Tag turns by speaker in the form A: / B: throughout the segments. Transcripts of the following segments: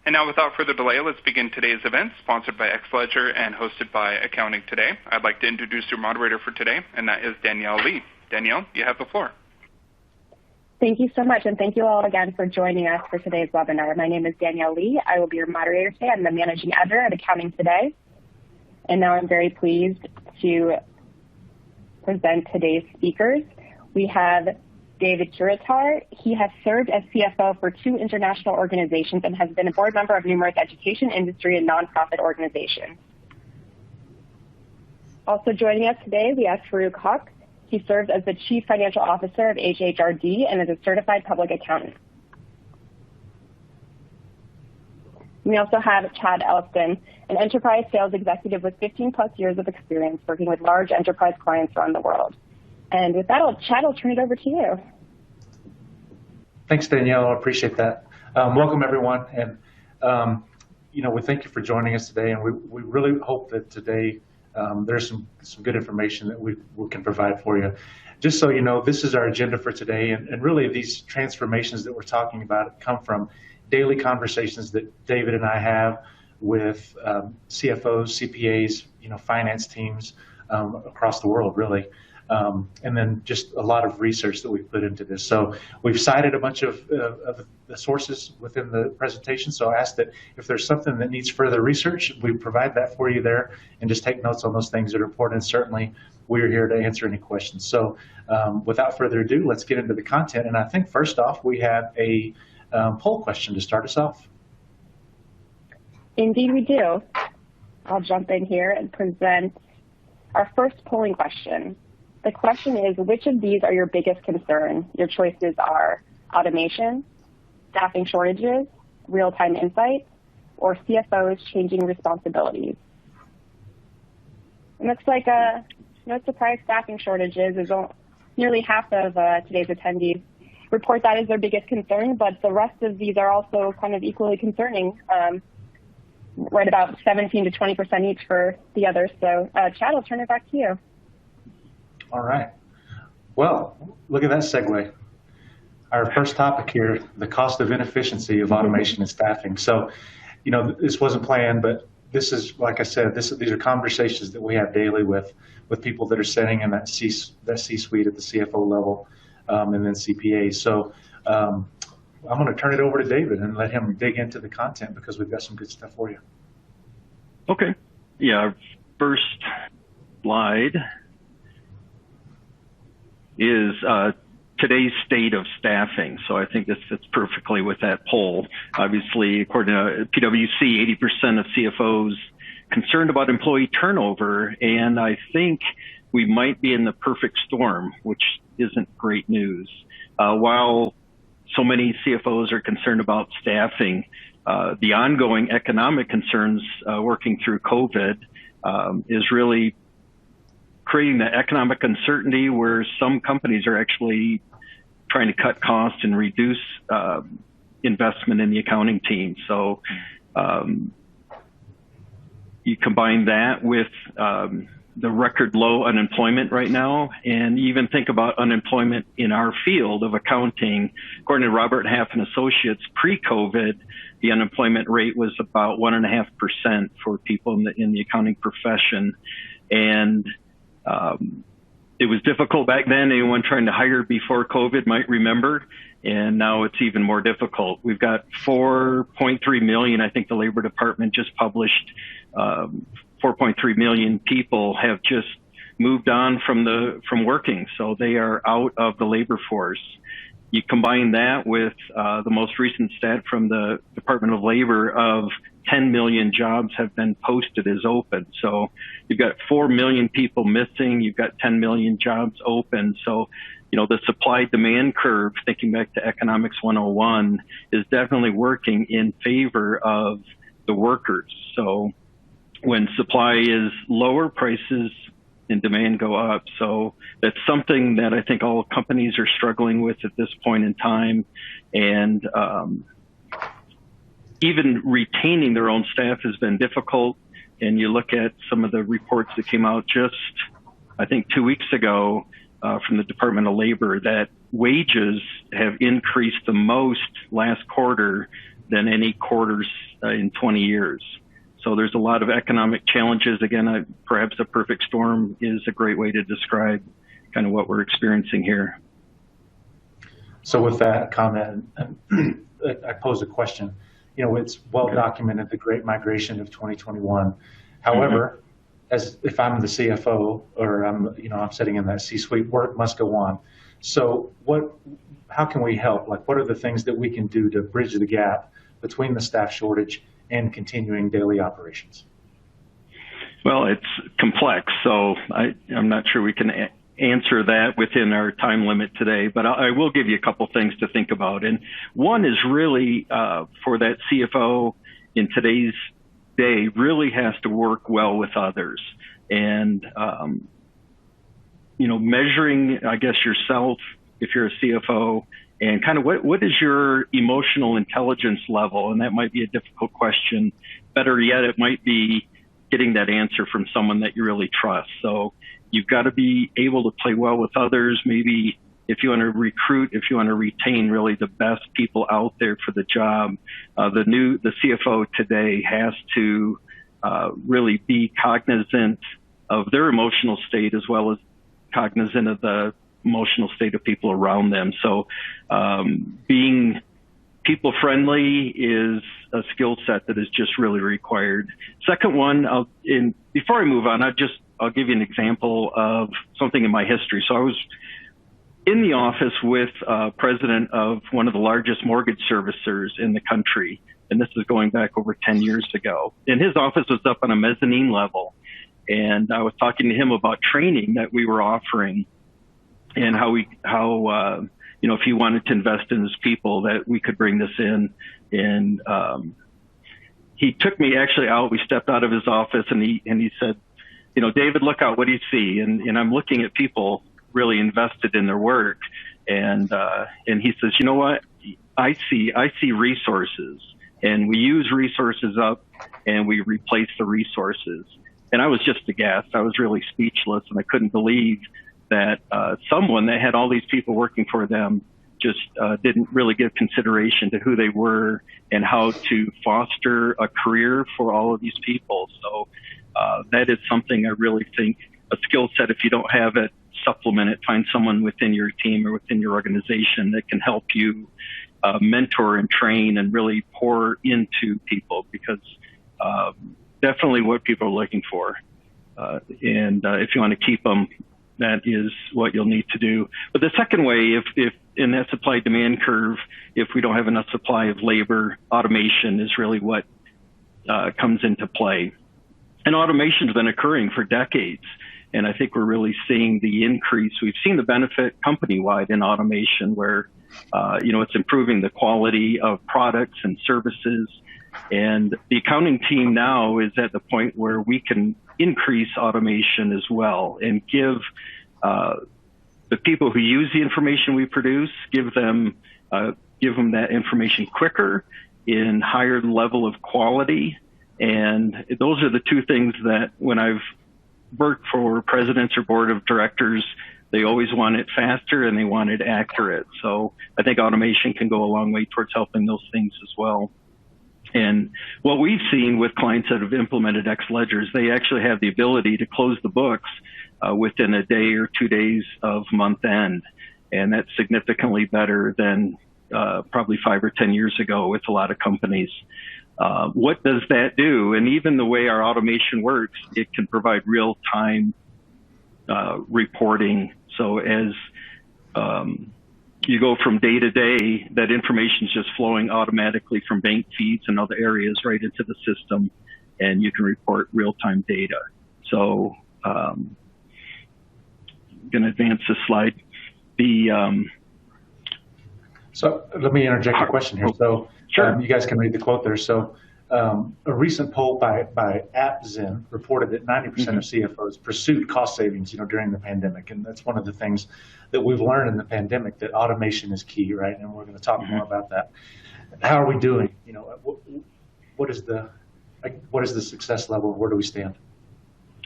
A: And now, without further delay, let's begin today's event, sponsored by Xledger and hosted by Accounting Today. I'd like to introduce your moderator for today, and that is Danielle Lee. Danielle, you have the floor.
B: Thank you so much, and thank you all again for joining us for today's webinar. My name is Danielle Lee. I will be your moderator today. I'm the managing editor at Accounting Today. And now I'm very pleased to present today's speakers. We have David Curatar. He has served as CFO for 2 international organizations and has been a board member of numerous education, industry, and nonprofit organizations. Also joining us today, we have Farouk Haq. He serves as the Chief Financial Officer of HHRD and is a certified public accountant. We also have Chad Elston, an enterprise sales executive with 15+ years of experience working with large enterprise clients around the world. And with that, Chad, I'll turn it over to you.
C: Thanks, Danielle. I appreciate that. Welcome, everyone. And, we thank you for joining us today. And we really hope that today there's some good information that we can provide for you. Just so you know, this is our agenda for today. And really, these transformations that we're talking about come from daily conversations that David and I have with CFOs, CPAs, finance teams across the world, really. And then just a lot of research that we've put into this. So we've cited a bunch of the sources within the presentation. So I ask that if there's something that needs further research, we provide that for you there and just take notes on those things that are important. And certainly we're here to answer any questions. So without further ado, let's get into the content. And I think first off, we have a poll question to start us off.
B: Indeed we do. I'll jump in here and present our first polling question. The question is, which of these are your biggest concern? Your choices are automation, staffing shortages, real-time insights, or CFOs changing responsibilities. It looks like no surprise, staffing shortages is nearly half of today's attendees report that as their biggest concern, but the rest of these are also kind of equally concerning, right about 17 to 20% each for the others. So Chad, I'll turn it back to you.
C: All right. Well, look at that segue. Our first topic here, the cost of inefficiency of automation and staffing. So, this wasn't planned, but this is, like I said, these are conversations that we have daily with people that are sitting in that C-suite at the CFO level, and then CPAs. So I'm going to turn it over to David and let him dig into the content because we've got some good stuff for you.
D: Okay. Yeah, our first slide is today's state of staffing. So I think this fits perfectly with that poll. Obviously, according to PwC, 80% of CFOs concerned about employee turnover, and I think we might be in the perfect storm, which isn't great news. While so many CFOs are concerned about staffing, the ongoing economic concerns working through COVID is really creating the economic uncertainty where some companies are actually trying to cut costs and reduce investment in the accounting team. So you combine that with the record low unemployment right now, and even think about unemployment in our field of accounting. According to Robert Half and Associates, pre-COVID, the unemployment rate was about 1.5% for people in the accounting profession. And it was difficult back then. Anyone trying to hire before COVID might remember, and now it's even more difficult. We've got 4.3 million, I think the Labor Department just published, 4.3 million people have just moved on from working, so they are out of the labor force. You combine that with the most recent stat from the Department of Labor of 10 million jobs have been posted as open. So you've got 4 million people missing, you've got 10 million jobs open. So, the supply-demand curve, thinking back to Economics 101, is definitely working in favor of the workers. So when supply is lower, prices and demand go up. So that's something that I think all companies are struggling with at this point in time. And even retaining their own staff has been difficult. And you look at some of the reports that came out just, I think, 2 weeks ago from the Department of Labor, that wages have increased the most last quarter than any quarters in 20 years. So there's a lot of economic challenges. Again, perhaps a perfect storm is a great way to describe kind of what we're experiencing here.
C: So with that comment, I pose a question. It's well documented, the great migration of 2021. However, as if I'm the CFO or I'm sitting in that C-suite, work must go on. So how can we help? Like, what are the things that we can do to bridge the gap between the staff shortage and continuing daily operations?
D: Well, it's complex, so I'm not sure we can answer that within our time limit today, but I will give you a couple things to think about. And one is really for that CFO in today's day really has to work well with others. And, measuring, I guess, yourself, if you're a CFO, and kind of what is your emotional intelligence level? And that might be a difficult question. Better yet, it might be getting that answer from someone that you really trust. So you've got to be able to play well with others. Maybe if you want to recruit, if you want to retain really the best people out there for the job, the CFO today has to really be cognizant of their emotional state as well as cognizant of the emotional state of people around them. So being people friendly is a skill set that is just really required. Second one, before I move on, I'll give you an example of something in my history. So I was in the office with president of one of the largest mortgage servicers in the country, and this is going back over 10 years ago. And his office was up on a mezzanine level, and I was talking to him about training that we were offering and how if he wanted to invest in his people, that we could bring this in. And he took me actually out. We stepped out of his office, and he said, David, look out, what do you see? And I'm looking at people really invested in their work. And he says, you know what? I see resources, and we use resources up and we replace the resources. And I was just aghast. I was really speechless, and I couldn't believe that someone that had all these people working for them just didn't really give consideration to who they were and how to foster a career for all of these people. So that is something I really think a skill set, if you don't have it, supplement it, find someone within your team or within your organization that can help you mentor and train and really pour into people, because definitely what people are looking for. And if you want to keep them, that is what you'll need to do. But the second way, if in that supply demand curve, if we don't have enough supply of labor, automation is really what comes into play. And automation has been occurring for decades. And I think we're really seeing the increase. We've seen the benefit company-wide in automation where, it's improving the quality of products and services. And the accounting team now is at the point where we can increase automation as well and give the people who use the information we produce, give them that information quicker in higher level of quality. And those are the two things that when I've worked for presidents or board of directors, they always want it faster and they want it accurate. So I think automation can go a long way towards helping those things as well. And what we've seen with clients that have implemented Xledgers, they actually have the ability to close the books within a day or 2 days of month end. And that's significantly better than probably 5 or 10 years ago with a lot of companies. What does that do? And even the way our automation works, it can provide real-time reporting. So as you go from day to day, that information is just flowing automatically from bank feeds and other areas right into the system, and you can report real-time data. So I'm going to advance this slide.
C: So let me interject a question here. So
D: sure.
C: You guys can read the quote there. So a recent poll by AppZen reported that 90% of CFOs pursued cost savings, during the pandemic, and that's one of the things that we've learned in the pandemic, that automation is key, right? And we're going to talk more about that. How are we doing? What is the success level? Where do we stand?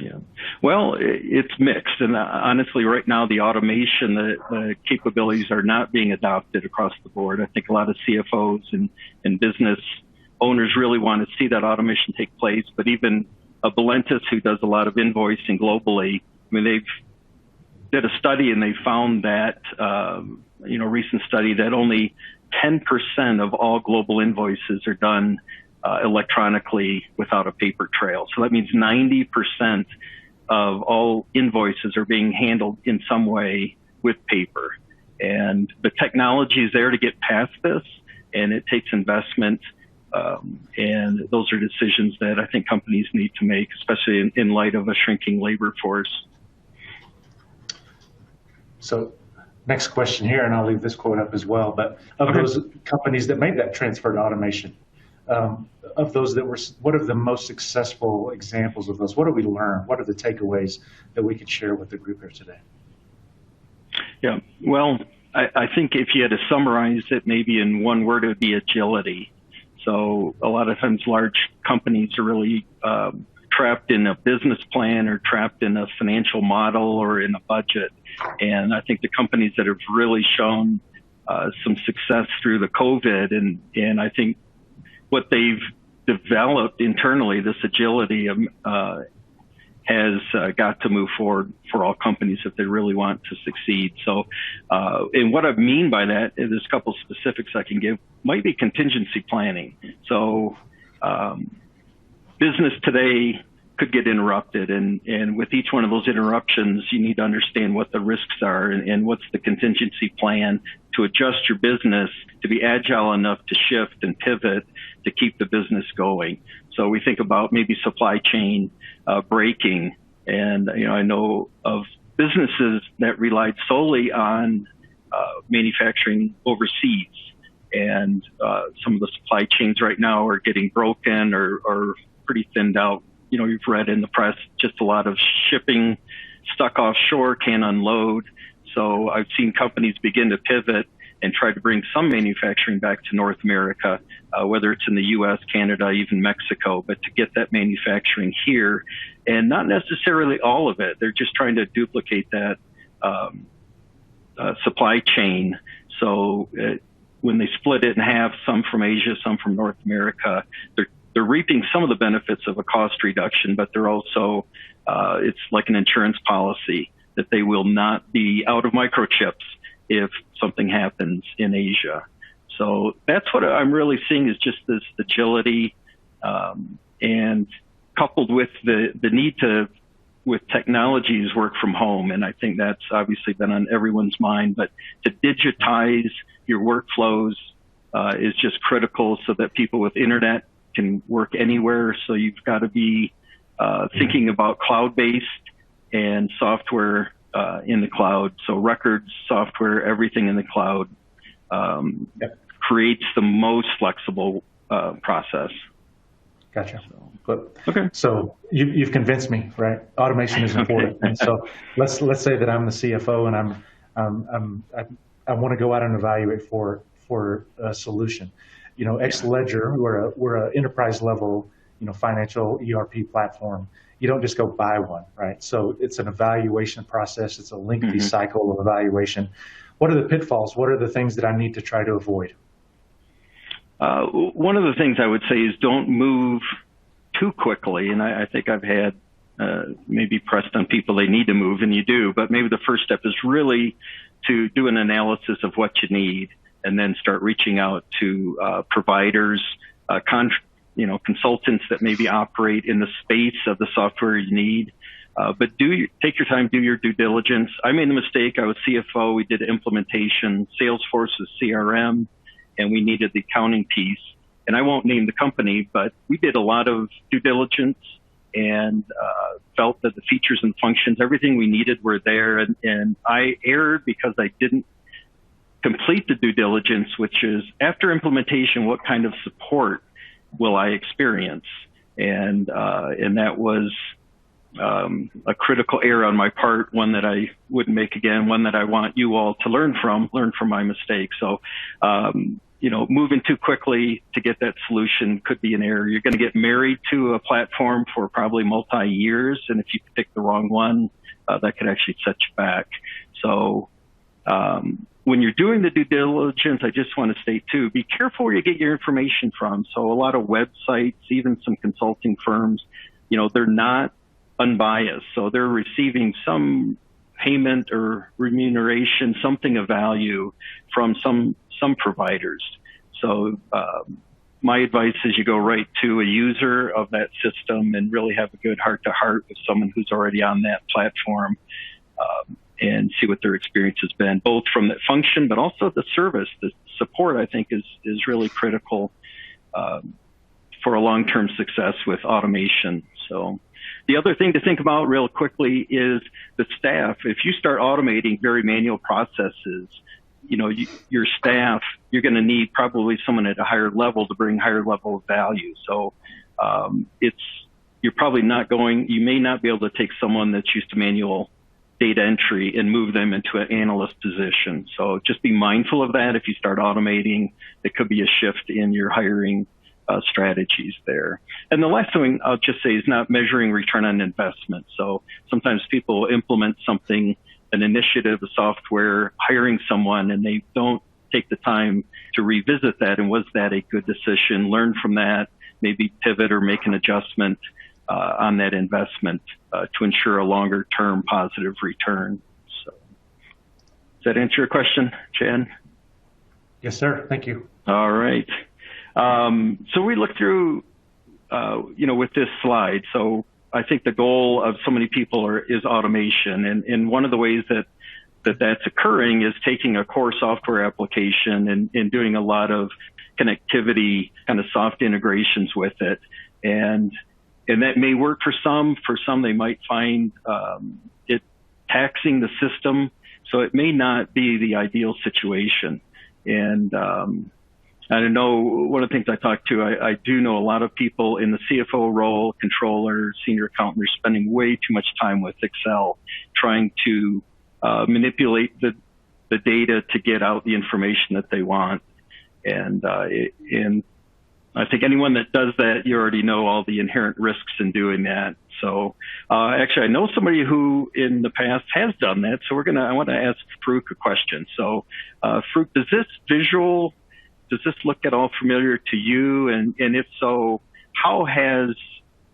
D: Yeah. Well, it's mixed. And honestly, right now, the automation, the capabilities are not being adopted across the board. I think a lot of CFOs and business owners really want to see that automation take place. But even Valentis, who does a lot of invoicing globally, I mean, they've did a study and they found that, recent study that only 10% of all global invoices are done electronically without a paper trail. So that means 90% of all invoices are being handled in some way with paper. And the technology is there to get past this, and it takes investment. And those are decisions that I think companies need to make, especially in light of a shrinking labor force.
C: So next question here, and I'll leave this quote up as well, but of those companies that made that transfer to automation, of those that were, what are the most successful examples of those? What did we learn? What are the takeaways that we could share with the group here today?
D: Yeah, well, I think if you had to summarize it maybe in one word, it would be agility. So a lot of times large companies are really trapped in a business plan or trapped in a financial model or in a budget. And I think the companies that have really shown some success through the COVID, and I think what they've developed internally, this agility has got to move forward for all companies if they really want to succeed. So, and what I mean by that, and there's a couple specifics I can give, might be contingency planning. So, business today could get interrupted, and with each one of those interruptions, you need to understand what the risks are and what's the contingency plan to adjust your business to be agile enough to shift and pivot to keep the business going. So we think about maybe supply chain breaking, and I know of businesses that relied solely on manufacturing overseas, and some of the supply chains right now are getting broken or pretty thinned out. You've read in the press just a lot of shipping stuck offshore, can't unload. So I've seen companies begin to pivot and try to bring some manufacturing back to North America, whether it's in the U.S., Canada, even Mexico, but to get that manufacturing here, and not necessarily all of it. They're just trying to duplicate that supply chain. So when they split it in half, some from Asia, some from North America, they're reaping some of the benefits of a cost reduction, but they're also, it's like an insurance policy that they will not be out of microchips if something happens in Asia. So that's what I'm really seeing, is just this agility, and coupled with the need to, with technologies, work from home. And I think that's obviously been on everyone's mind, but to digitize your workflows is just critical so that people with internet can work anywhere. So you've got to be thinking about cloud-based and software in the cloud. So records, software, everything in the cloud creates the most flexible process.
C: Gotcha. So you've convinced me, right? Automation is important. And so let's say that I'm the CFO and I want to go out and evaluate for a solution. Xledger, we're an enterprise level, financial ERP platform. You don't just go buy one, right? So it's an evaluation process. It's a lengthy cycle of evaluation. What are the pitfalls? What are the things that I need to try to avoid?
D: One of the things I would say is don't move too quickly. And I think I've had maybe pressed on people they need to move, and you do. But maybe the first step is really to do an analysis of what you need, and then start reaching out to providers, consultants that maybe operate in the space of the software you need. But take your time, do your due diligence. I made the mistake. I was CFO. We did implementation. Salesforce's CRM, and we needed the accounting piece. And I won't name the company, but we did a lot of due diligence and felt that the features and functions, everything we needed were there. And I erred because I didn't complete the due diligence, which is after implementation, what kind of support will I experience? And that was a critical error on my part, one that I wouldn't make again, one that I want you all to learn from my mistake. So, moving too quickly to get that solution could be an error. You're going to get married to a platform for probably multi-years, and if you pick the wrong one, that could actually set you back. So when you're doing the due diligence, I just want to state too, be careful where you get your information from. So a lot of websites, even some consulting firms, they're not unbiased. So they're receiving some payment or remuneration, something of value from some providers. So my advice is you go right to a user of that system and really have a good heart-to-heart with someone who's already on that platform and see what their experience has been, both from the function but also the service. The support, I think, is really critical for a long-term success with automation. So the other thing to think about real quickly is the staff. If you start automating very manual processes, your staff, you're going to need probably someone at a higher level to bring higher level of value. So you're probably you may not be able to take someone that's used to manual data entry and move them into an analyst position. So just be mindful of that. If you start automating, it could be a shift in your hiring strategies there. And the last thing I'll just say is not measuring return on investment. So sometimes people implement something, an initiative, a software, hiring someone, and they don't take the time to revisit that. And was that a good decision? Learn from that, maybe pivot or make an adjustment on that investment to ensure a longer term positive return. So does that answer your question, Chad?
C: Yes, sir. Thank you.
D: All right. So we look through, with this slide. So I think the goal of so many people is automation. And one of the ways that's occurring is taking a core software application and doing a lot of connectivity, kind of soft integrations with it. And that may work for some. For some, they might find it taxing the system. So it may not be the ideal situation. And I know one of the things I talked to, I do know a lot of people in the CFO role, controller, senior accountant, are spending way too much time with Excel, trying to manipulate the data to get out the information that they want. And I think anyone that does that, you already know all the inherent risks in doing that. So actually, I know somebody who in the past has done that. So I want to ask Farouk a question. So Farouk, does this look at all familiar to you? And if so, how has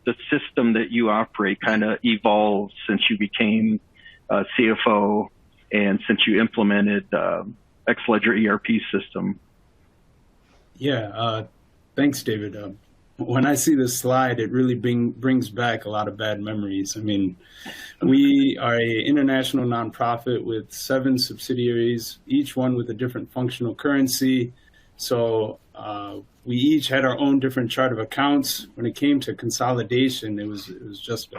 D: the system that you operate kind of evolved since you became CFO and since you implemented Xledger ERP system?
E: Yeah, thanks, David. When I see this slide, it really brings back a lot of bad memories. I mean, we are an international nonprofit with 7 subsidiaries, each one with a different functional currency. So we each had our own different chart of accounts. When it came to consolidation, it was just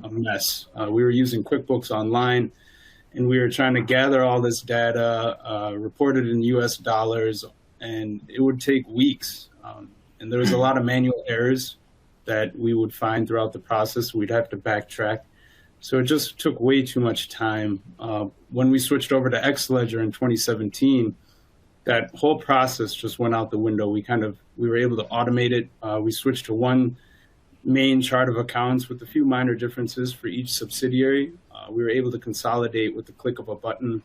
E: a mess. We were using QuickBooks Online, and we were trying to gather all this data, report it in US dollars, and it would take weeks. And there was a lot of manual errors that we would find throughout the process. We'd have to backtrack. So it just took way too much time. When we switched over to Xledger in 2017, that whole process just went out the window. We were able to automate it. We switched to one main chart of accounts with a few minor differences for each subsidiary. We were able to consolidate with the click of a button,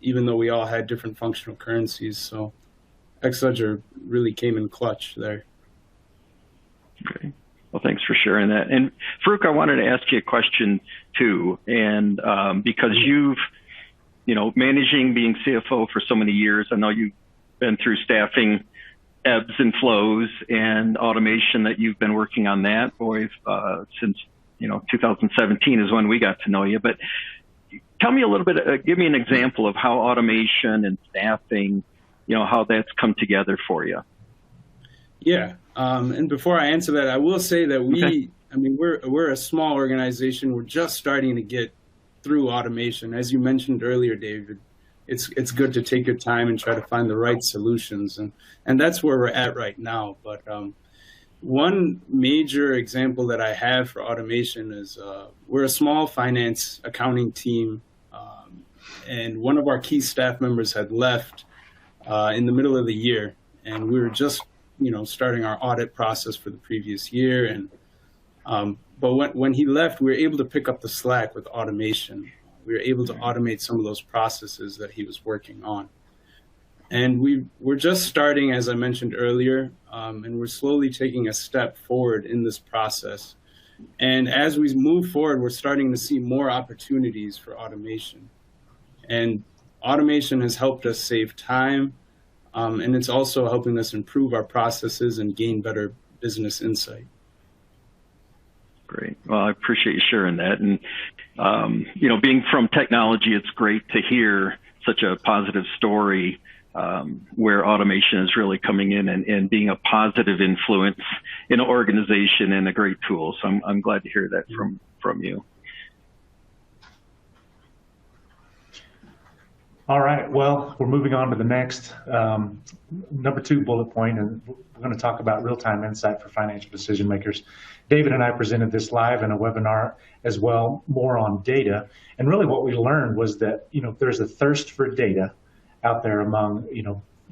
E: even though we all had different functional currencies. So Xledger really came in clutch there.
D: Okay. Well, thanks for sharing that. And Farouk, I wanted to ask you a question too. And because you've, managing being CFO for so many years, I know you've been through staffing ebbs and flows and automation that you've been working on that since, 2017 is when we got to know you. But tell me a little bit, give me an example of how automation and staffing, how that's come together for you.
E: Yeah. And before I answer that, I will say that we're a small organization. We're just starting to get through automation. As you mentioned earlier, David, it's good to take your time and try to find the right solutions. And that's where we're at right now. But One major example that I have for automation is we're a small finance accounting team, and one of our key staff members had left in the middle of the year, and we were just starting our audit process for the previous year. And but when he left, we were able to pick up the slack with automation. We were able to automate some of those processes that he was working on. And we're just starting, as I mentioned earlier, and we're slowly taking a step forward in this process. And as we move forward, we're starting to see more opportunities for automation. And automation has helped us save time, and it's also helping us improve our processes and gain better business insight.
D: Great. Well, I appreciate you sharing that. And, being from technology, it's great to hear such a positive story where automation is really coming in and being a positive influence in an organization and a great tool. So I'm glad to hear that from you.
C: All right, well, we're moving on to the next number 2 bullet point, and we're going to talk about real-time insight for financial decision makers. David and I presented this live in a webinar as well, more on data. And really what we learned was that, there's a thirst for data out there among,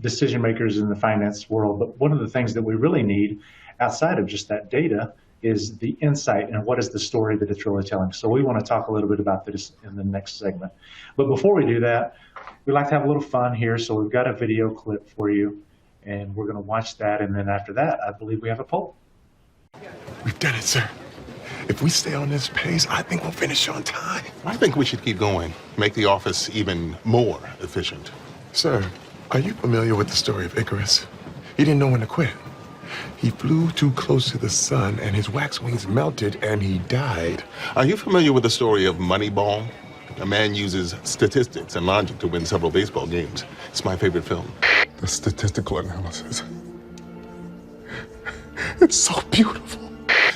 C: decision makers in the finance world. But one of the things that we really need outside of just that data is the insight and what is the story that it's really telling. So we want to talk a little bit about this in the next segment. But before we do that, we like to have a little fun here. So we've got a video clip for you, and we're going to watch that. And then after that, I believe we have a poll.
F: We've done it, sir. If we stay on this pace, I think we'll finish on time. I think we should keep going, make the office even more efficient. Sir, are you familiar with the story of Icarus? He didn't know when to quit. He flew too close to the sun, and his wax wings melted, and he died. Are you familiar with the story of Moneyball? A man uses statistics and logic to win several baseball games. It's my favorite film. The statistical analysis. It's so beautiful.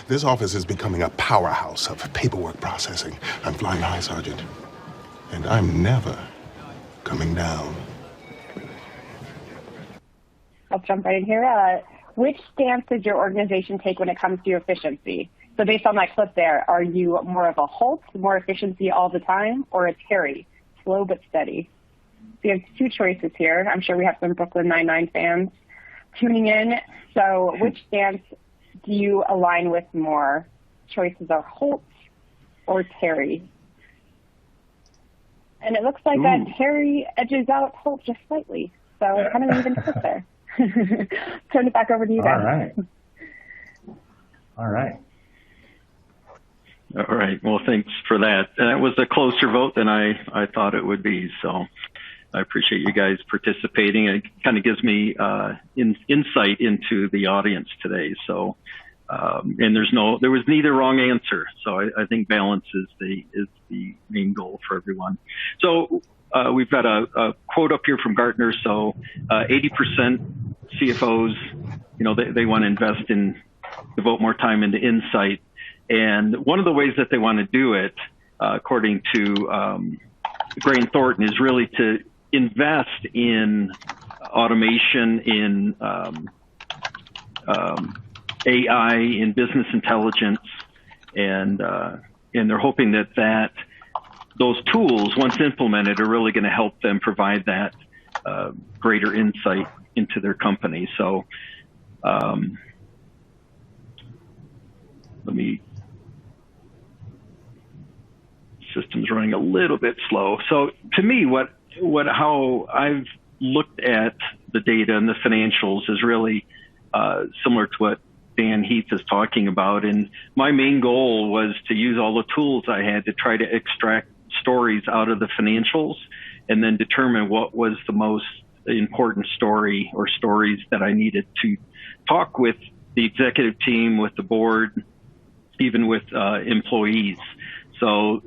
F: This office is becoming a powerhouse of paperwork processing. I'm flying high, Sergeant. And I'm never coming down.
B: I'll jump right in here. Which stance does your organization take when it comes to efficiency? So based on that clip there, are you more of a halt, more efficiency all the time, or a Terry, slow but steady? So you have 2 choices here. I'm sure we have some Brooklyn Nine-Nine fans tuning in. So which stance do you align with more? Choices are Holt or Terry. And it looks like that Terry edges out Holt just slightly. So kind of even split there. Turn it back over to you guys.
C: All right.
D: All right. Well, thanks for that. That was a closer vote than I thought it would be. So I appreciate you guys participating. It kind of gives me insight into the audience today. So, and there was neither wrong answer. So I think balance is the main goal for everyone. So we've got a quote up here from Gartner. So 80% CFOs, they want to invest in, devote more time into insight. And one of the ways that they want to do it, according to Graham Thornton, is really to invest in automation, in AI, in business intelligence, and they're hoping that those tools, once implemented, are really going to help them provide that greater insight into their company. So system's running a little bit slow. So to me, how I've looked at the data and the financials is really similar to what Dan Heath is talking about. And my main goal was to use all the tools I had to try to extract stories out of the financials and then determine what was the most important story or stories that I needed to talk with the executive team, with the board, even with employees. So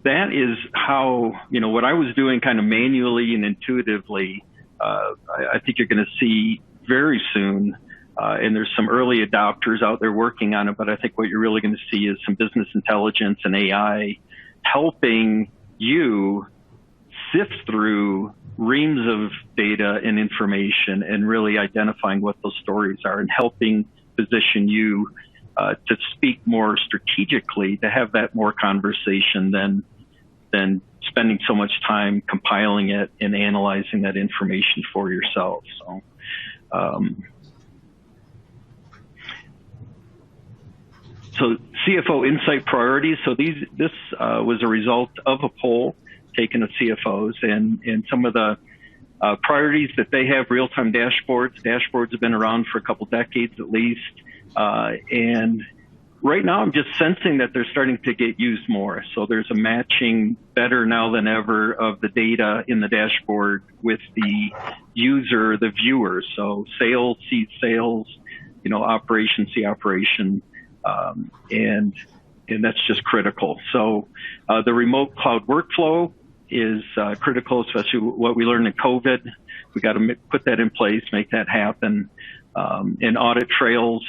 D: that is how, what I was doing kind of manually and intuitively, I think you're going to see very soon. And there's some early adopters out there working on it, but I think what you're really going to see is some business intelligence and AI helping you sift through reams of data and information and really identifying what those stories are and helping position you to speak more strategically, to have that more conversation than spending so much time compiling it and analyzing that information for yourself. So CFO Insight Priorities. So this was a result of a poll taken of CFOs, and some of the priorities that they have: real-time dashboards. Dashboards have been around for a couple decades at least, and right now I'm just sensing that they're starting to get used more. So there's a matching better now than ever of the data in the dashboard with the user, the viewer. So sales sees sales, operation see operation, and that's just critical. So the remote cloud workflow is critical, especially what we learned in COVID. We got to put that in place, make that happen. And audit trails.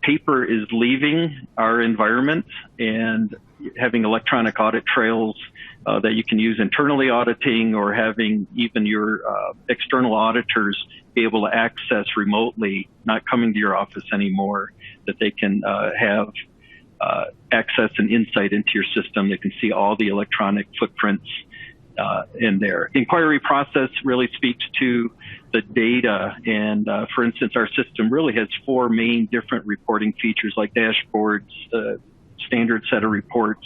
D: Paper is leaving our environment, and having electronic audit trails that you can use internally auditing, or having even your external auditors be able to access remotely, not coming to your office anymore, that they can have access and insight into your system. They can see all the electronic footprints in there. Inquiry process really speaks to the data, and for instance, our system really has 4 main different reporting features, like dashboards, standard set of reports,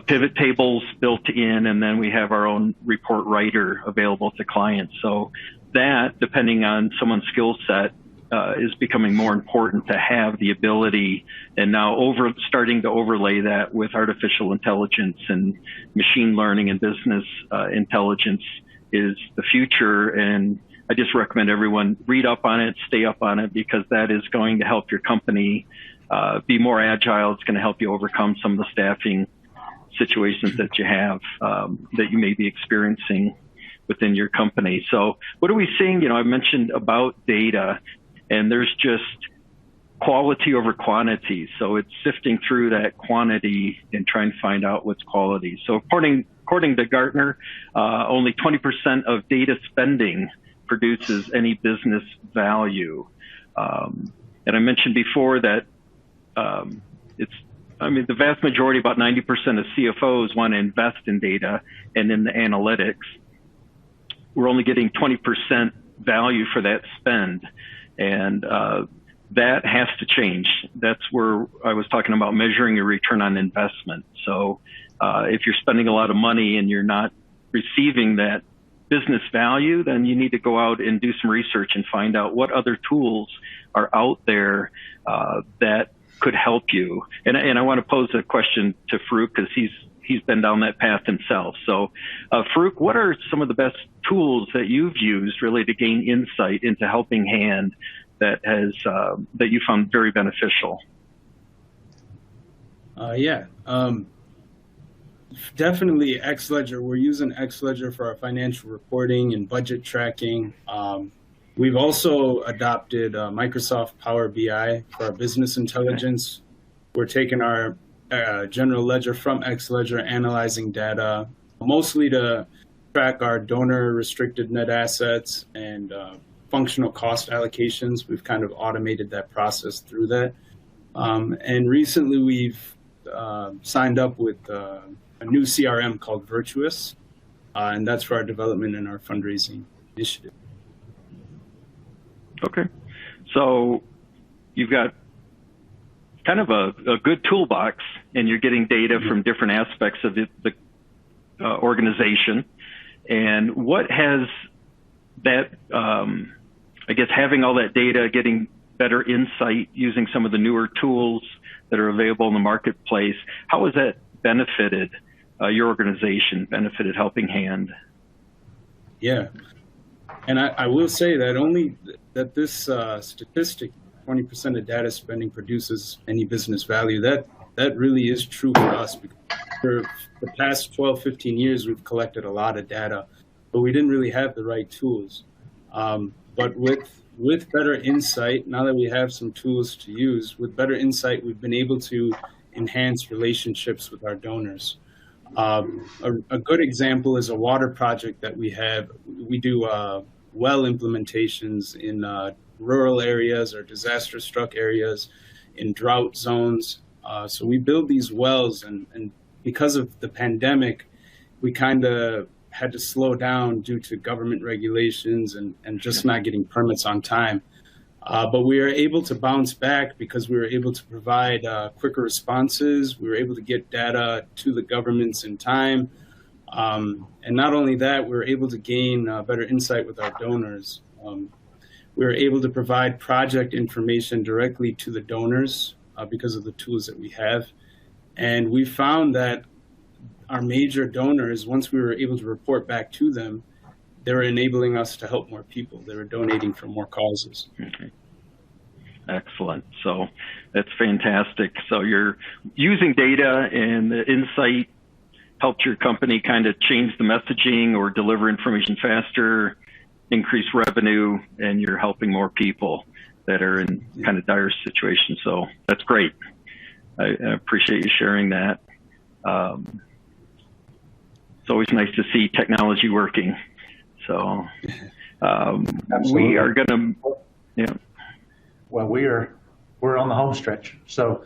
D: pivot tables built in, and then we have our own report writer available to clients. So that, depending on someone's skill set, is becoming more important to have the ability, and now starting to overlay that with artificial intelligence and machine learning and business intelligence is the future. And I just recommend everyone read up on it, stay up on it, because that is going to help your company be more agile. It's going to help you overcome some of the staffing situations that you have, that you may be experiencing within your company. So what are we seeing? I mentioned about data, and there's just quality over quantity. So it's sifting through that quantity and trying to find out what's quality. So according to Gartner, only 20% of data spending produces any business value. And I mentioned before that the vast majority, about 90% of CFOs want to invest in data and in the analytics. We're only getting 20% value for that spend. And that has to change. That's where I was talking about measuring your return on investment. So if you're spending a lot of money and you're not receiving that business value, then you need to go out and do some research and find out what other tools are out there that could help you. And I want to pose a question to Farouk, because he's been down that path himself. So Farouk, what are some of the best tools that you've used really to gain insight into Helping Hand that you found very beneficial?
E: Definitely Xledger. We're using Xledger for our financial reporting and budget tracking. We've also adopted Microsoft Power BI for our business intelligence. We're taking our general ledger from Xledger, analyzing data, mostly to track our donor restricted net assets and functional cost allocations. We've kind of automated that process through that. And recently we've signed up with a new CRM called Virtuous, and that's for our development and our fundraising initiative.
D: Okay. So you've got kind of a good toolbox, and you're getting data from different aspects of the organization. And what has that, I guess, having all that data, getting better insight using some of the newer tools that are available in the marketplace, how has that benefited your organization, benefited Helping Hand?
E: Yeah. And I will say that this statistic, 20% of data spending produces any business value, that really is true for us. Because for the past 12, 15 years, we've collected a lot of data, but we didn't really have the right tools. But with better insight, now that we have some tools to use, with better insight, we've been able to enhance relationships with our donors. A good example is a water project that we have. We do well implementations in rural areas or disaster-struck areas, in drought zones. So we build these wells, and because of the pandemic, we kind of had to slow down due to government regulations and just not getting permits on time. But we were able to bounce back because we were able to provide quicker responses. We were able to get data to the governments in time. And not only that, we were able to gain better insight with our donors. We were able to provide project information directly to the donors because of the tools that we have. And we found that our major donors, once we were able to report back to them, they were enabling us to help more people. They were donating for more causes.
D: Okay. Excellent. So that's fantastic. So you're using data, and the insight helped your company kind of change the messaging or deliver information faster, increase revenue, and you're helping more people that are in kind of dire situations. So that's great. I appreciate you sharing that. It's always nice to see technology working. So we are going to, yeah.
C: Well, we're on the home stretch. So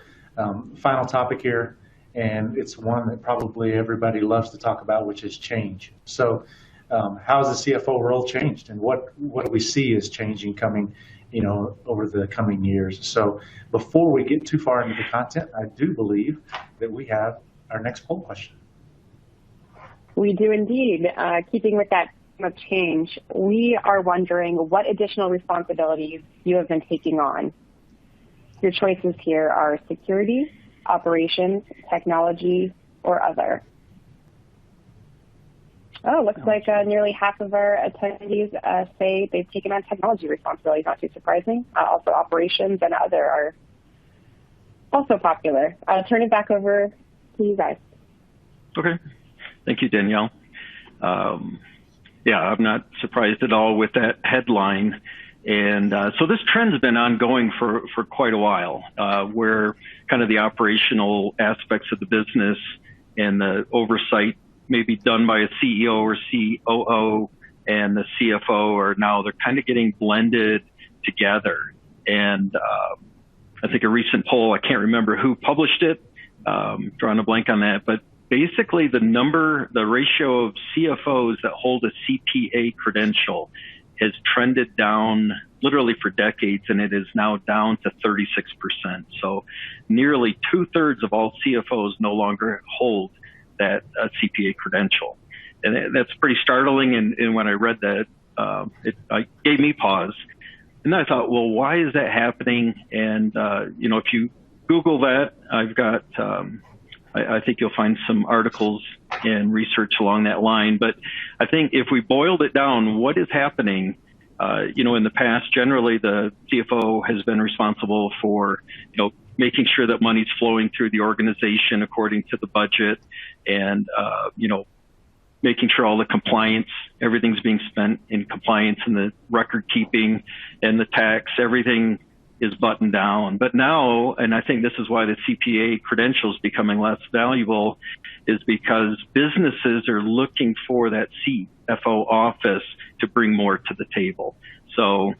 C: final topic here, and it's one that probably everybody loves to talk about, which is change. So how has the CFO role changed, and what do we see is changing coming, over the coming years? So before we get too far into the content, I do believe that we have our next poll question.
B: We do indeed. Keeping with that theme of change, we are wondering what additional responsibilities you have been taking on. Your choices here are security, operations, technology, or other. Oh, looks like nearly half of our attendees say they've taken on technology responsibilities, not too surprising. Also operations and other are also popular. I'll turn it back over to you guys.
D: Okay. Thank you, Danielle. Yeah, I'm not surprised at all with that headline. And so this trend's been ongoing for quite a while, where kind of the operational aspects of the business and the oversight may be done by a CEO or COO, and the CFO are now, they're kind of getting blended together. And I think a recent poll, I can't remember who published it, drawing a blank on that, but basically the ratio of CFOs that hold a CPA credential has trended down literally for decades, and it is now down to 36%. So nearly 2/3 of all CFOs no longer hold that CPA credential. And that's pretty startling. And when I read that, it gave me pause. And then I thought, well, why is that happening? And, if you Google that, I've got, I think you'll find some articles and research along that line. But I think if we boiled it down, what is happening, in the past, generally the CFO has been responsible for, making sure that money's flowing through the organization according to the budget, and, making sure all the compliance, everything's being spent in compliance, and the record keeping and the tax, everything is buttoned down. But now, and I think this is why the CPA credential is becoming less valuable, is because businesses are looking for that CFO office to bring more to the table. So,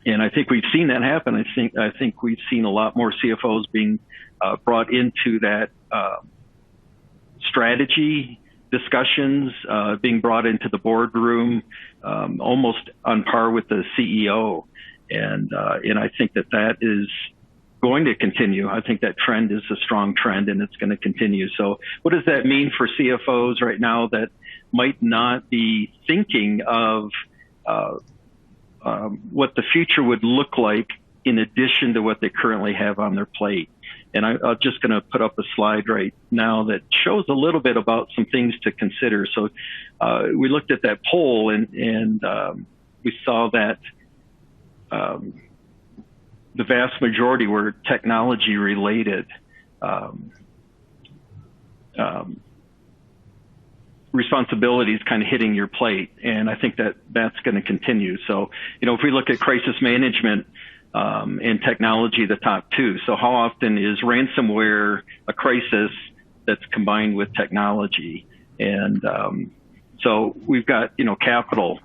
D: and I think we've seen that happen. I think we've seen a lot more CFOs being brought into that strategy discussions, being brought into the boardroom, almost on par with the CEO. And I think that is going to continue. I think that trend is a strong trend, and it's going to continue. So what does that mean for CFOs right now that might not be thinking of what the future would look like in addition to what they currently have on their plate? And I'm just going to put up a slide right now that shows a little bit about some things to consider. So we looked at that poll, and we saw that the vast majority were technology related responsibilities kind of hitting your plate. And I think that's going to continue. So, if we look at crisis management and technology, the top two. So how often is ransomware a crisis that's combined with technology? And so we've got, capital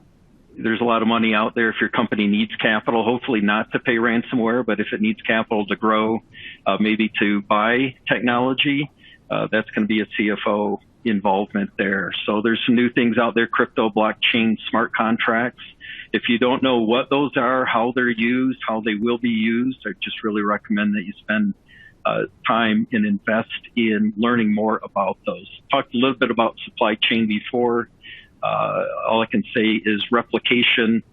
D: there's a lot of money out there if your company needs capital, hopefully not to pay ransomware, but if it needs capital to grow, maybe to buy technology, that's going to be a CFO involvement there. So there's some new things out there, crypto, blockchain, smart contracts. If you don't know what those are, how they're used, how they will be used, I just really recommend that you spend time and invest in learning more about those. Talked a little bit about supply chain before. All I can say is replication,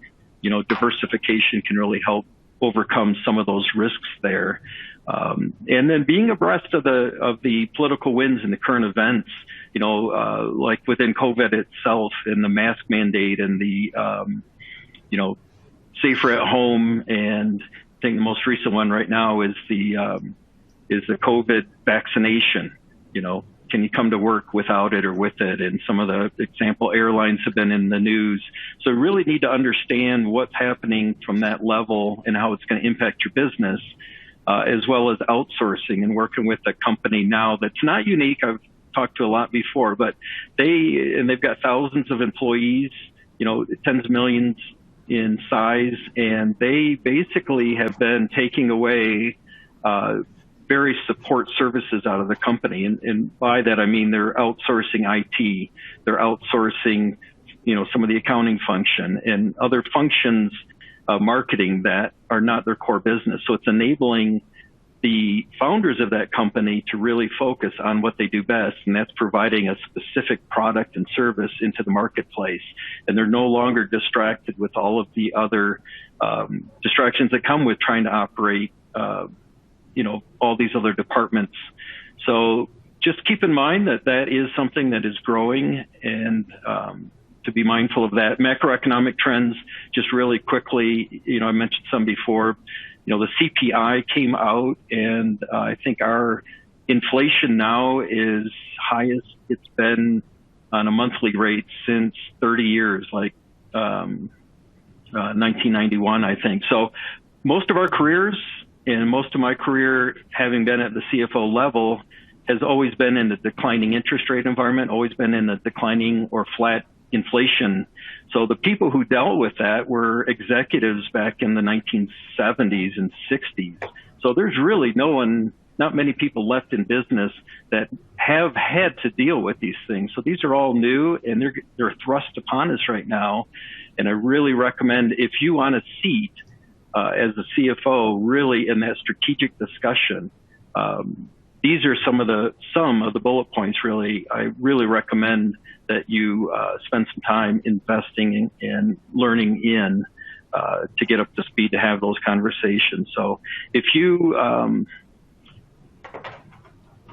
D: diversification can really help overcome some of those risks there. And then being abreast of the political winds and the current events, like within COVID itself and the mask mandate and the, safer at home. And I think the most recent one right now is the COVID vaccination. Can you come to work without it or with it? And some of the example airlines have been in the news. So you really need to understand what's happening from that level and how it's going to impact your business, as well as outsourcing and working with a company now that's not unique. I've talked to a lot before, but they've got thousands of employees, tens of millions in size, and they basically have been taking away various support services out of the company. And by that, I mean they're outsourcing IT, they're outsourcing, some of the accounting function and other functions, marketing that are not their core business. So it's enabling the founders of that company to really focus on what they do best, and that's providing a specific product and service into the marketplace. And they're no longer distracted with all of the other distractions that come with trying to operate all these other departments. So just keep in mind that is something that is growing, and to be mindful of that. Macroeconomic trends, just really quickly, I mentioned some before. The CPI came out, and I think our inflation now is highest it's been on a monthly rate since 30 years, like 1991, I think. So most of our careers, and most of my career, having been at the CFO level, has always been in the declining interest rate environment, always been in the declining or flat inflation. So the people who dealt with that were executives back in the 1970s and 60s. So there's really not many people left in business that have had to deal with these things. So these are all new, and they're thrust upon us right now. And I really recommend, if you want a seat as a CFO, really in that strategic discussion, these are some of the bullet points. Really, I really recommend that you spend some time investing in learning to get up to speed to have those conversations. So if you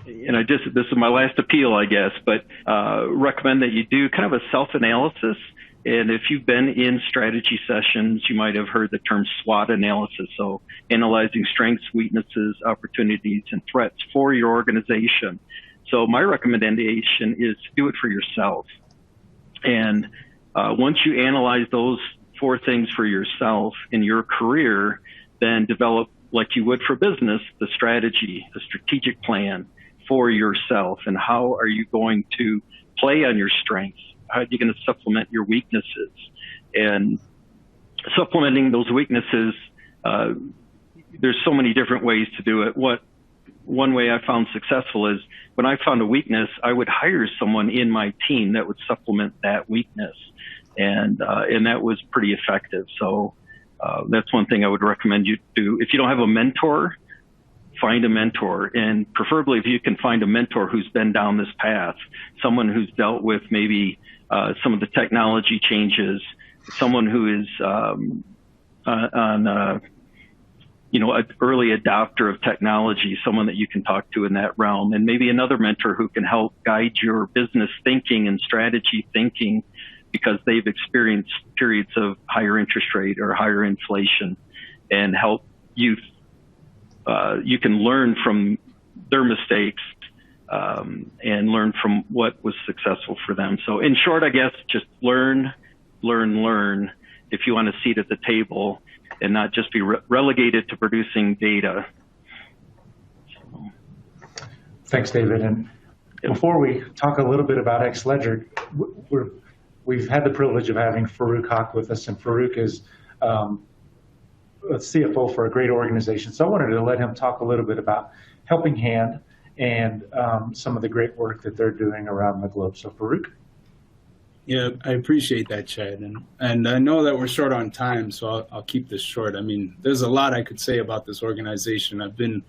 D: this is my last appeal, I guess, but recommend that you do kind of a self-analysis. And if you've been in strategy sessions, you might have heard the term SWOT analysis. So analyzing strengths, weaknesses, opportunities, and threats for your organization. So my recommendation is to do it for yourself. And once you analyze those 4 things for yourself in your career, then develop, like you would for business, the strategy, the strategic plan for yourself. And how are you going to play on your strengths? How are you going to supplement your weaknesses? And supplementing those weaknesses, there's so many different ways to do it. One way I found successful is when I found a weakness, I would hire someone in my team that would supplement that weakness. And that was pretty effective. So that's one thing I would recommend you do. If you don't have a mentor, find a mentor, and preferably if you can find a mentor who's been down this path, someone who's dealt with maybe some of the technology changes, someone who is an early adopter of technology, someone that you can talk to in that realm, and maybe another mentor who can help guide your business thinking and strategy thinking, because they've experienced periods of higher interest rate or higher inflation, and help you. You can learn from their mistakes and learn from what was successful for them. So in short, I guess, just learn if you want a seat at the table and not just be relegated to producing data. So.
C: Thanks, David. And before we talk a little bit about Xledger, we've had the privilege of having Farouk Haq with us, and Farouk is a CFO for a great organization. So I wanted to let him talk a little bit about Helping Hand and some of the great work that they're doing around the globe. So Farouk?
E: Yeah, I appreciate that, Chad. And I know that we're short on time, so I'll keep this short. I mean, there's a lot I could say about this organization. I've been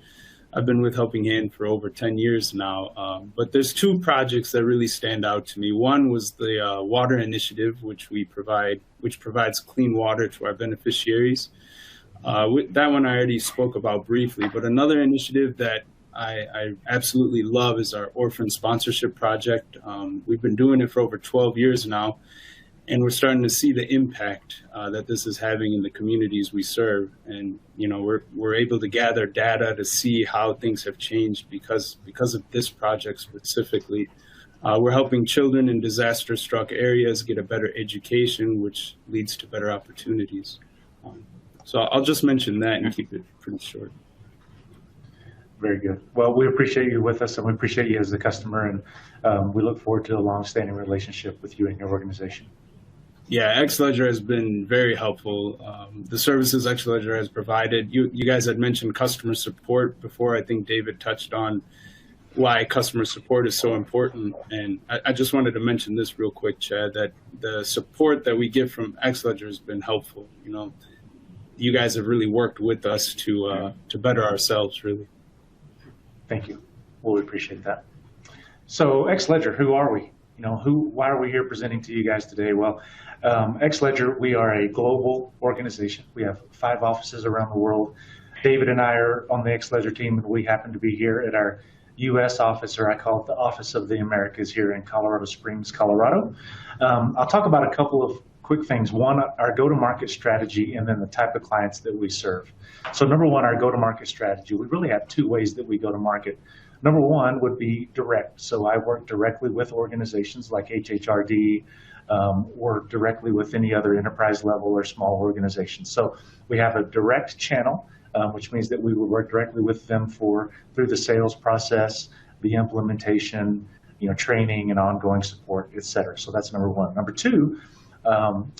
E: with Helping Hand for over 10 years now, but there's two projects that really stand out to me. One was the water initiative, which provides clean water to our beneficiaries. That one I already spoke about briefly, but another initiative that I absolutely love is our orphan sponsorship project. We've been doing it for over 12 years now, and we're starting to see the impact that this is having in the communities we serve. And we're able to gather data to see how things have changed because of this project specifically. We're helping children in disaster-struck areas get a better education, which leads to better opportunities. So I'll just mention that and keep it pretty short.
C: Very good. Well, we appreciate you with us, and we appreciate you as a customer, and we look forward to a long-standing relationship with you and your organization.
E: Yeah, Xledger has been very helpful. The services Xledger has provided. You guys had mentioned customer support before. I think David touched on why customer support is so important. And I just wanted to mention this real quick, Chad, that the support that we get from Xledger has been helpful. You guys have really worked with us to better ourselves, really.
C: Thank you. Well, we appreciate that. So Xledger, who are we? Why are we here presenting to you guys today? Well, Xledger, we are a global organization. We have 5 offices around the world. David and I are on the Xledger team, and we happen to be here at our U.S. office, or I call it the Office of the Americas, here in Colorado Springs, Colorado. I'll talk about a couple of quick things. One, our go-to-market strategy, and then the type of clients that we serve. So number one, our go-to-market strategy. We really have 2 ways that we go to market. Number one would be direct. So I work directly with organizations like HHRD, or directly with any other enterprise level or small organizations. So we have a direct channel, which means that we will work directly with them through the sales process, the implementation, training and ongoing support, et cetera. So that's number one. Number two,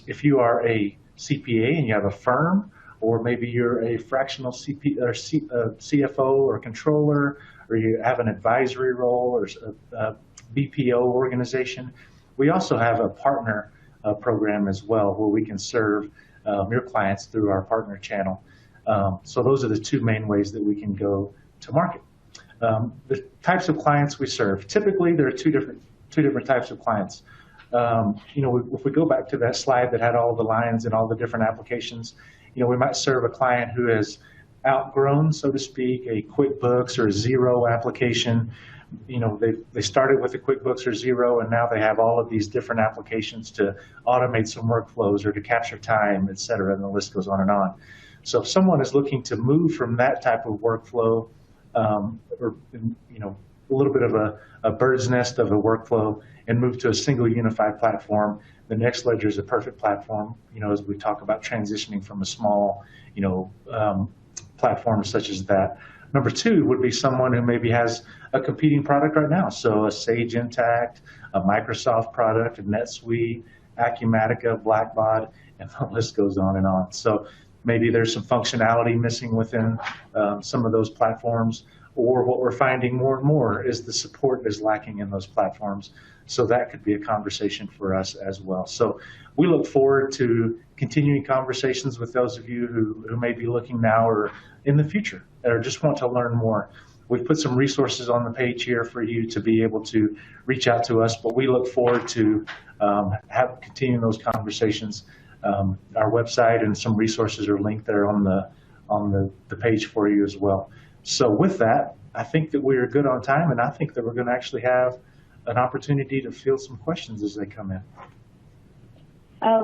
C: if you are a CPA and you have a firm, or maybe you're a fractional CFO or controller, or you have an advisory role or a BPO organization, we also have a partner program as well, where we can serve your clients through our partner channel. So those are the 2 main ways that we can go to market. The types of clients we serve. Typically, there are two different types of clients. If we go back to that slide that had all the lines and all the different applications, we might serve a client who has outgrown, so to speak, a QuickBooks or Xero application. They started with a QuickBooks or Xero, and now they have all of these different applications to automate some workflows or to capture time, et cetera, and the list goes on and on. So if someone is looking to move from that type of workflow, or a little bit of a bird's nest of a workflow, and move to a single unified platform, the Xledger is a perfect platform, as we talk about transitioning from a small, platform such as that. Number 2 would be someone who maybe has a competing product right now. So a Sage Intacct, a Microsoft product, a NetSuite, Acumatica, Blackbaud, and the list goes on and on. So maybe there's some functionality missing within some of those platforms, or what we're finding more and more is the support is lacking in those platforms. So that could be a conversation for us as well. So we look forward to continuing conversations with those of you who may be looking now or in the future, or just want to learn more. We've put some resources on the page here for you to be able to reach out to us, but we look forward to continuing those conversations. Our website and some resources are linked there on the page for you as well. So with that, I think that we are good on time, and I think that we're going to actually have an opportunity to field some questions as they come in.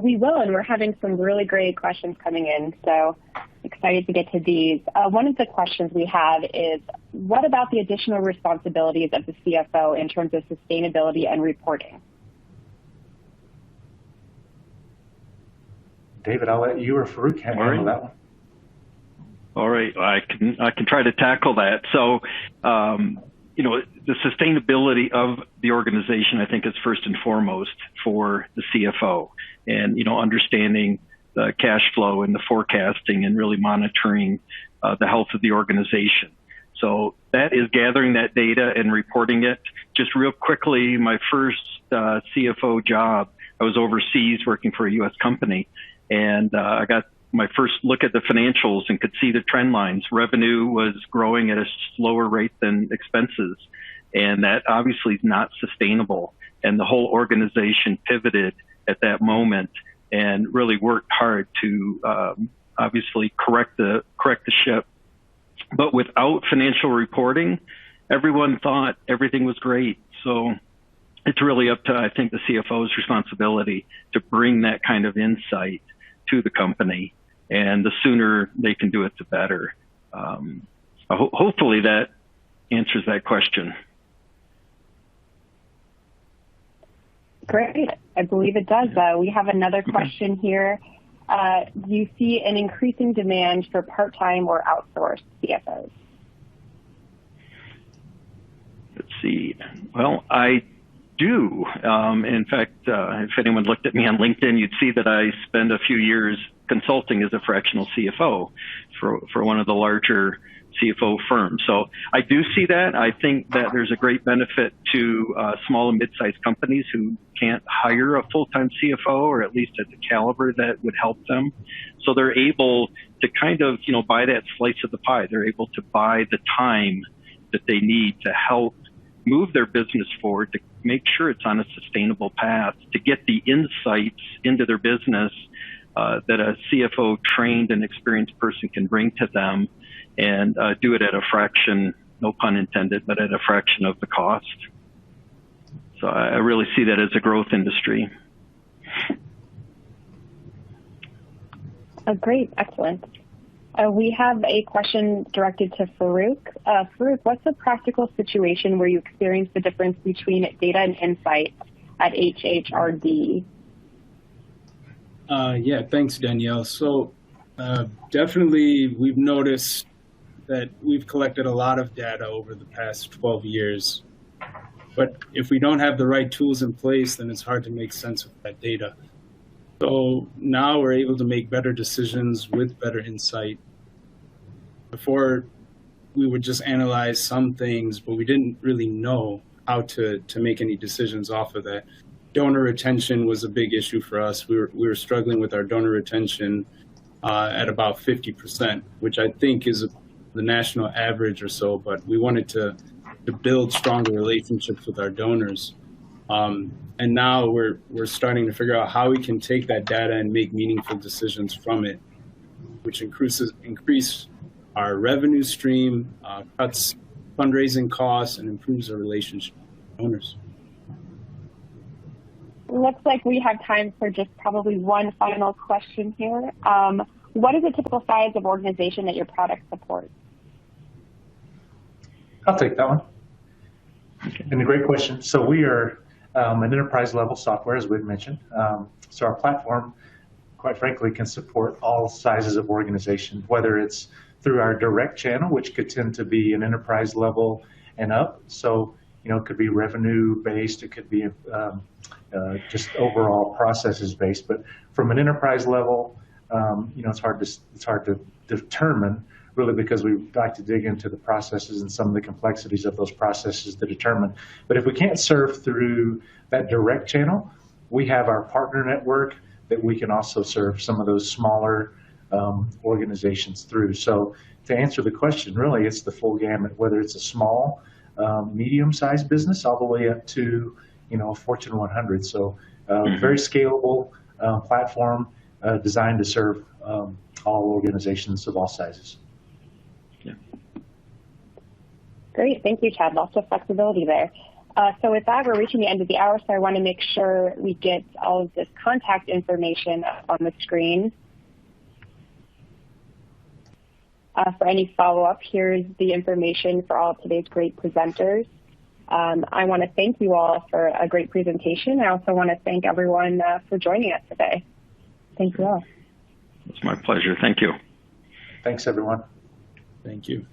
B: We will, and we're having some really great questions coming in, so excited to get to these. One of the questions we have is, what about the additional responsibilities of the CFO in terms of sustainability and reporting?
C: David, I'll let you or Farouk handle that one.
D: All right, I can try to tackle that. So the sustainability of the organization, I think, is first and foremost for the CFO, and understanding the cash flow and the forecasting and really monitoring the health of the organization. So that is gathering that data and reporting it. Just real quickly, my first CFO job, I was overseas working for a U.S. company, and I got my first look at the financials and could see the trend lines. Revenue was growing at a slower rate than expenses, and that obviously is not sustainable. And the whole organization pivoted at that moment and really worked hard to obviously correct the ship. But without financial reporting, everyone thought everything was great. So it's really up to, I think, the CFO's responsibility to bring that kind of insight to the company. And the sooner they can do it, the better. Hopefully that answers that question.
B: Great. I believe it does. We have another question here. Do you see an increasing demand for part-time or outsourced CFOs?
D: Let's see. Well, I do. In fact, if anyone looked at me on LinkedIn, you'd see that I spend a few years consulting as a fractional CFO for one of the larger CFO firms. So I do see that. I think that there's a great benefit to small and mid-sized companies who can't hire a full-time CFO, or at least at the caliber that would help them. So they're able to kind of, buy that slice of the pie. They're able to buy the time that they need to help move their business forward, to make sure it's on a sustainable path, to get the insights into their business that a CFO trained and experienced person can bring to them, and do it at a fraction, no pun intended, but at a fraction of the cost. So I really see that as a growth industry.
B: Great, excellent. We have a question directed to Farouk. Farouk, what's a practical situation where you experience the difference between data and insights at HHRD?
E: Yeah, thanks, Danielle. So definitely we've noticed that we've collected a lot of data over the past 12 years. But if we don't have the right tools in place, then it's hard to make sense of that data. So now we're able to make better decisions with better insight. Before, we would just analyze some things, but we didn't really know how to make any decisions off of that. Donor retention was a big issue for us. We were struggling with our donor retention at about 50%, which I think is the national average or so, but we wanted to build stronger relationships with our donors. And now we're starting to figure out how we can take that data and make meaningful decisions from it, which increase our revenue stream, cuts fundraising costs, and improves our relationship with donors.
B: Looks like we have time for just probably one final question here. What is the typical size of organization that your product supports?
C: I'll take that one. And a great question. So we are an enterprise level software, as we've mentioned. So our platform, quite frankly, can support all sizes of organization, whether it's through our direct channel, which could tend to be an enterprise level and up. So, it could be revenue based, it could be just overall processes based. But from an enterprise level, it's hard to determine, really, because we like to dig into the processes and some of the complexities of those processes to determine. But if we can't serve through that direct channel, we have our partner network that we can also serve some of those smaller organizations through. So to answer the question, really, it's the full gamut, whether it's a small, medium-sized business all the way up to, a Fortune 100. So very scalable platform designed to serve all organizations of all sizes.
D: Yeah.
B: Great, thank you, Chad. Lots of flexibility there. So with that, we're reaching the end of the hour, so I want to make sure we get all of this contact information up on the screen. For any follow-up, here's the information for all of today's great presenters. I want to thank you all for a great presentation. I also want to thank everyone for joining us today. Thank you all.
D: It's my pleasure. Thank you.
C: Thanks, everyone.
E: Thank you.